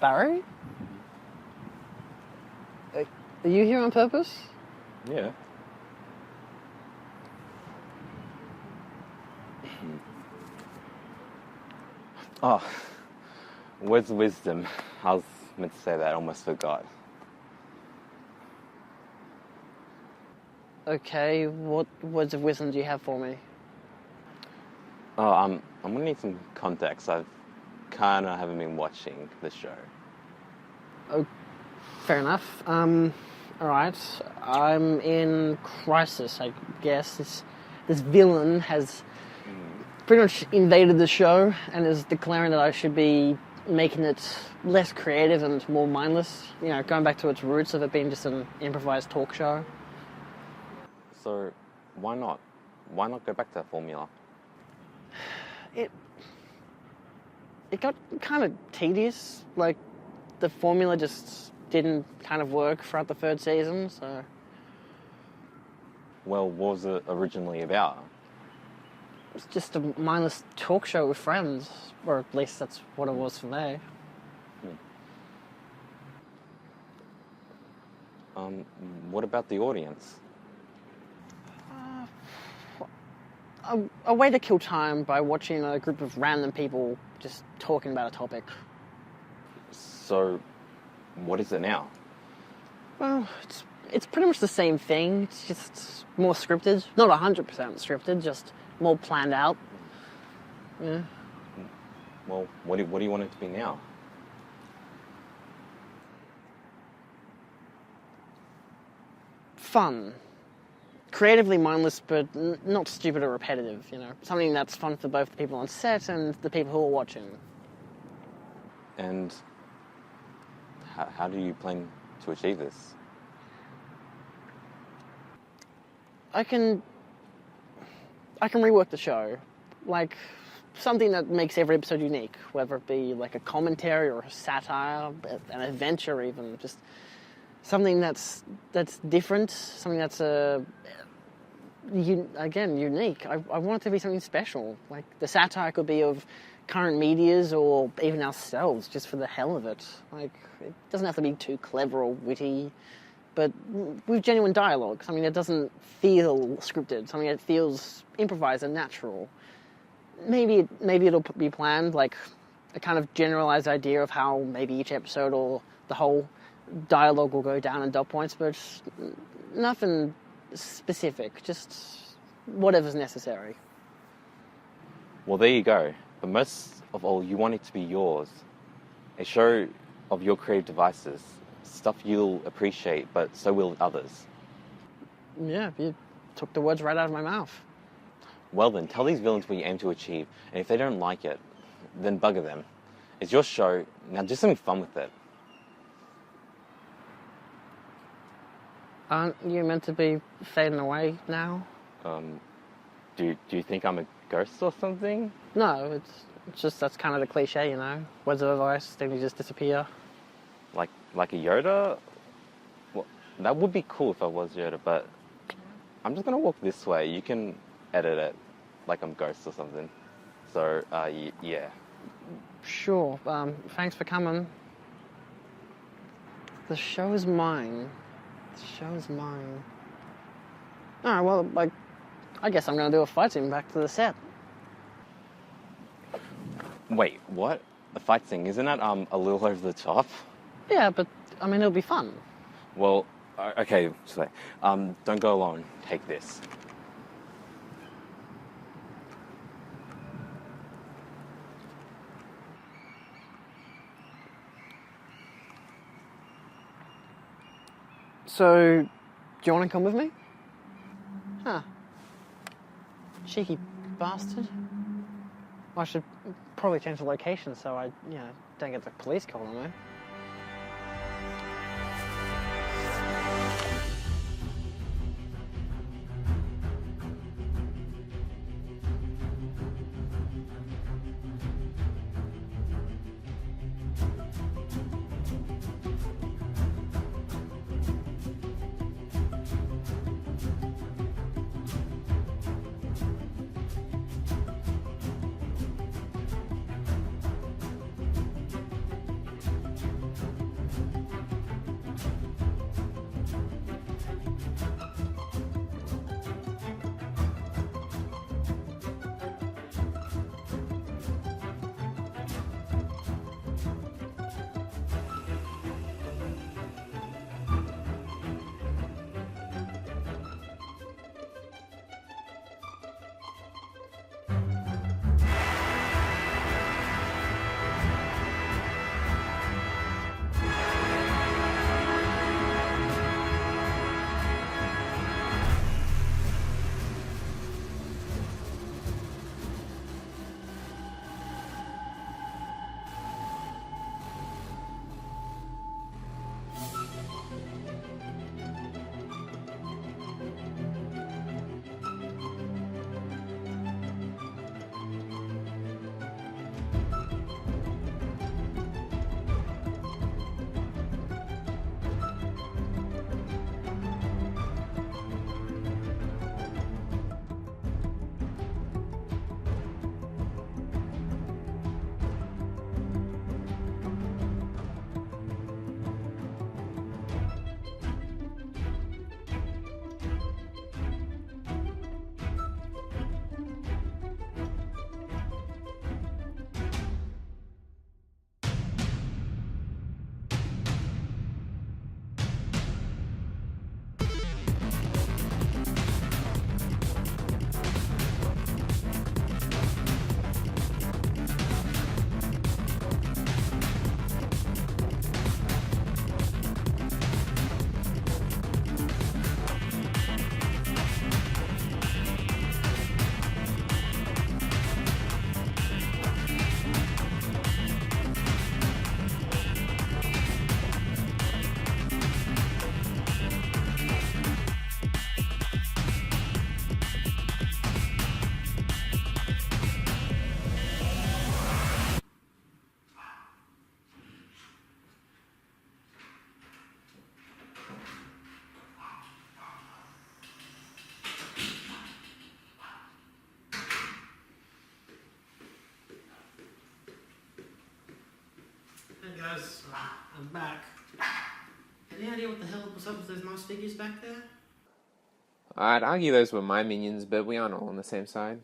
Barry? Are you here on purpose? Yeah. Oh, words of wisdom. I was meant to say that, I almost forgot. Okay, what words of wisdom do you have for me? Oh, I'm gonna need some context. I've kind of haven't been watching the show. Oh, fair enough. Alright. I'm in crisis, I guess. This villain has pretty much invaded the show and is declaring that I should be making it less creative and more mindless. You know, going back to its roots of it being just an improvised talk show. So, why not? Why not go back to that formula? It got kind of tedious. Like, the formula just didn't kind of work throughout the third season, so... Well, what was it originally about? It was just a mindless talk show with friends. Or at least that's what it was for me. What about the audience? A way to kill time by watching a group of random people just talking about a topic. So, what is it now? Well, it's pretty much the same thing. It's just more scripted. Not 100% scripted, just more planned out. Yeah. Well, what do you want it to be now? Fun. Creatively mindless, but not stupid or repetitive, you know. Something that's fun for both the people on set and the people who are watching. And how do you plan to achieve this? I can rework the show. Like, something that makes every episode unique, whether it be like a commentary or a satire, an adventure even, just something that's different, something that's again, unique. I want it to be something special. Like, the satire could be of current medias or even ourselves, just for the hell of it. Like, it doesn't have to be too clever or witty, but with genuine dialogue, something that doesn't feel scripted, something that feels improvised and natural. Maybe it'll be planned, like a kind of generalized idea of how maybe each episode or the whole dialogue will go down in dot points, but nothing specific, just whatever's necessary. Well, there you go. But most of all, you want it to be yours. A show of your creative devices. Stuff you'll appreciate, but so will others. Yeah, you took the words right out of my mouth. Well then, tell these villains what you aim to achieve, and if they don't like it, then bugger them. It's your show, now do something fun with it. Aren't you meant to be fading away now? Do you think I'm a ghost or something? No, it's just that's kind of the cliche, you know? Words of advice, then you just disappear. Like a Yoda? Well, that would be cool if I was Yoda, but I'm just gonna walk this way. You can edit it like I'm Ghost or something. So, yeah. Sure, thanks for coming. The show is mine. The show is mine. Alright, well, like, I guess I'm gonna do a fight scene back to the set. Wait, what? A fight scene? Isn't that, a little over the top? Yeah, but, I mean, it'll be fun. Well, okay, so, don't go alone. Take this. So, do you want to come with me? Huh. Cheeky bastard. I should probably change the location so I, don't get the police call on me. Hey guys, I'm back. Any idea what the hell was up with those nice figures back there? I'd argue those were my minions, but we aren't all on the same side.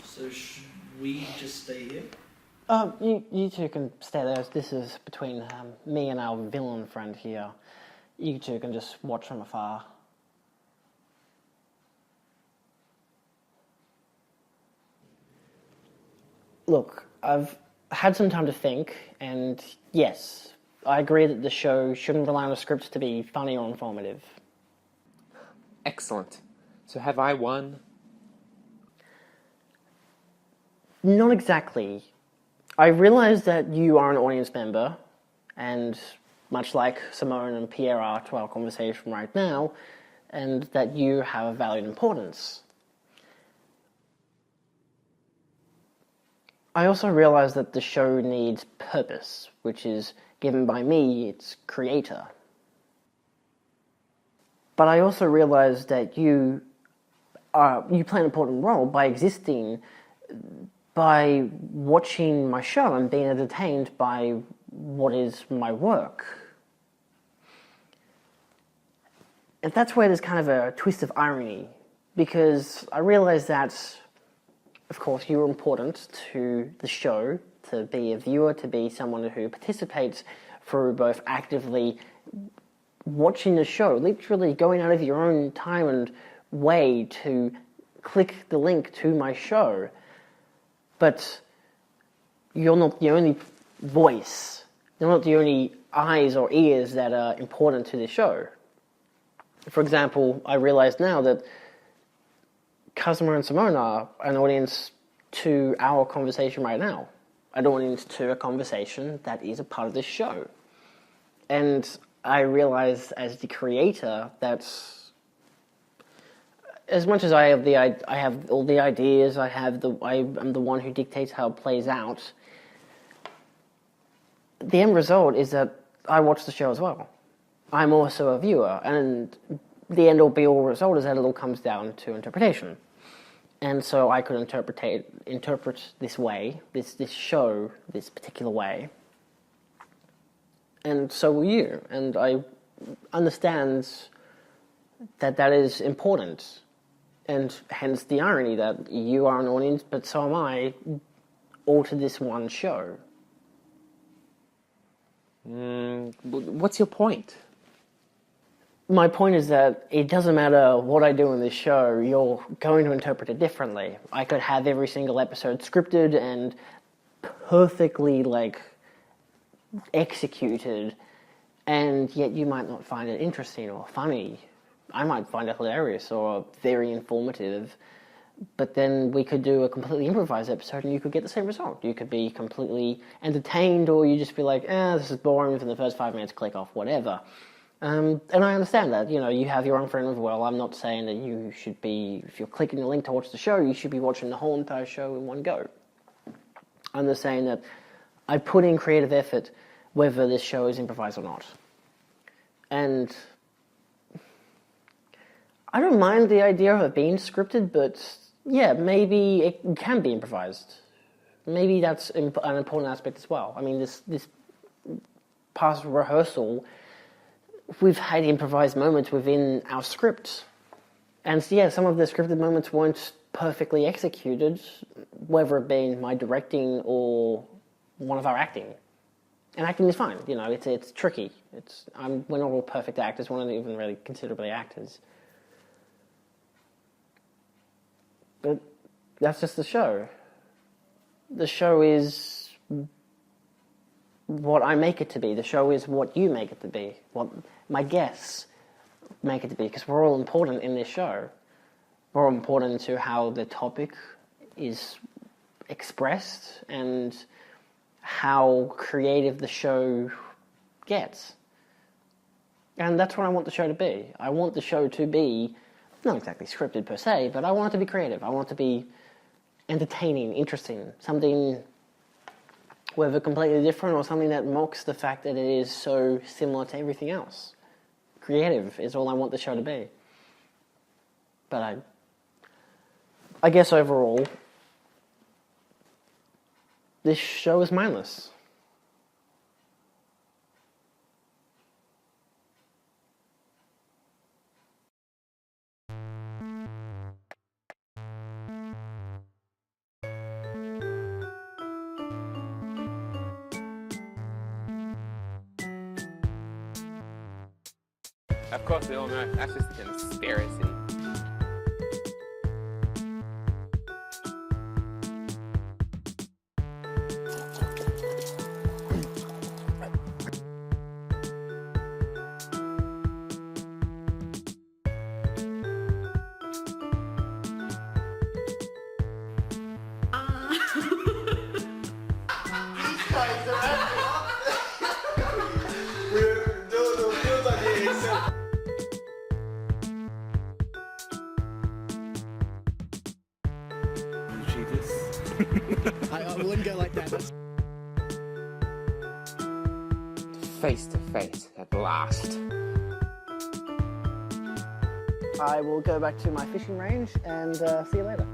So should we just stay here? You two can stay there. This is between me and our villain friend here. You two can just watch from afar. Look, I've had some time to think, and yes, I agree that the show shouldn't rely on a script to be funny or informative. Excellent. So have I won? Not exactly. I realise that you are an audience member, and much like Simone and Pierre are to our conversation right now, and that you have a valued importance. I also realise that the show needs purpose, which is given by me, its creator. But I also realise that you play an important role by existing, by watching my show and being entertained by what is my work. And that's where there's kind of a twist of irony, because I realise that, of course, you're important to the show, to be a viewer, to be someone who participates through both actively watching the show, literally going out of your own time and way to click the link to my show. But you're not the only voice. You're not the only eyes or ears that are important to the show. For example, I realise now that Kazuma and Simone are an audience to our conversation right now. An audience to a conversation that is a part of this show. And I realise as the creator that as much as I have all the ideas, I am the one who dictates how it plays out, the end result is that I watch the show as well. I'm also a viewer, and the end all be all result is that it all comes down to interpretation. And so I could interpret this way, this show, this particular way. And so will you. And I understand that is important. And hence the irony that you are an audience, but so am I, all to this one show. What's your point? My point is that it doesn't matter what I do in this show, you're going to interpret it differently. I could have every single episode scripted and perfectly, executed, and yet you might not find it interesting or funny. I might find it hilarious or very informative, but then we could do a completely improvised episode and you could get the same result. You could be completely entertained, or you just be like, this is boring for the first 5 minutes, click off, whatever. And I understand that, you have your own frame of world. I'm not saying that you should be, if you're clicking the link to watch the show, you should be watching the whole entire show in one go. I'm just saying that I put in creative effort whether this show is improvised or not. And I don't mind the idea of it being scripted, but yeah, maybe it can be improvised. Maybe that's an important aspect as well. I mean, this past rehearsal, we've had improvised moments within our script. And so, yeah, some of the scripted moments weren't perfectly executed, whether it be my directing or one of our acting. And acting is fine, it's tricky. We're not all perfect actors, we're not even really considerably actors. But that's just the show. The show is what I make it to be. The show is what you make it to be. What my guests make it to be. Because we're all important in this show. We're all important to how the topic is expressed and how creative the show gets. And that's what I want the show to be. I want the show to be not exactly scripted per se, but I want it to be creative. I want it to be entertaining, interesting, something whether completely different or something that mocks the fact that it is so similar to everything else. Creative is all I want the show to be. But I guess overall, this show is mindless. Of course, we all know that's just a conspiracy. I wouldn't go like that. Face to face at last. I will go back to my fishing range and see you later.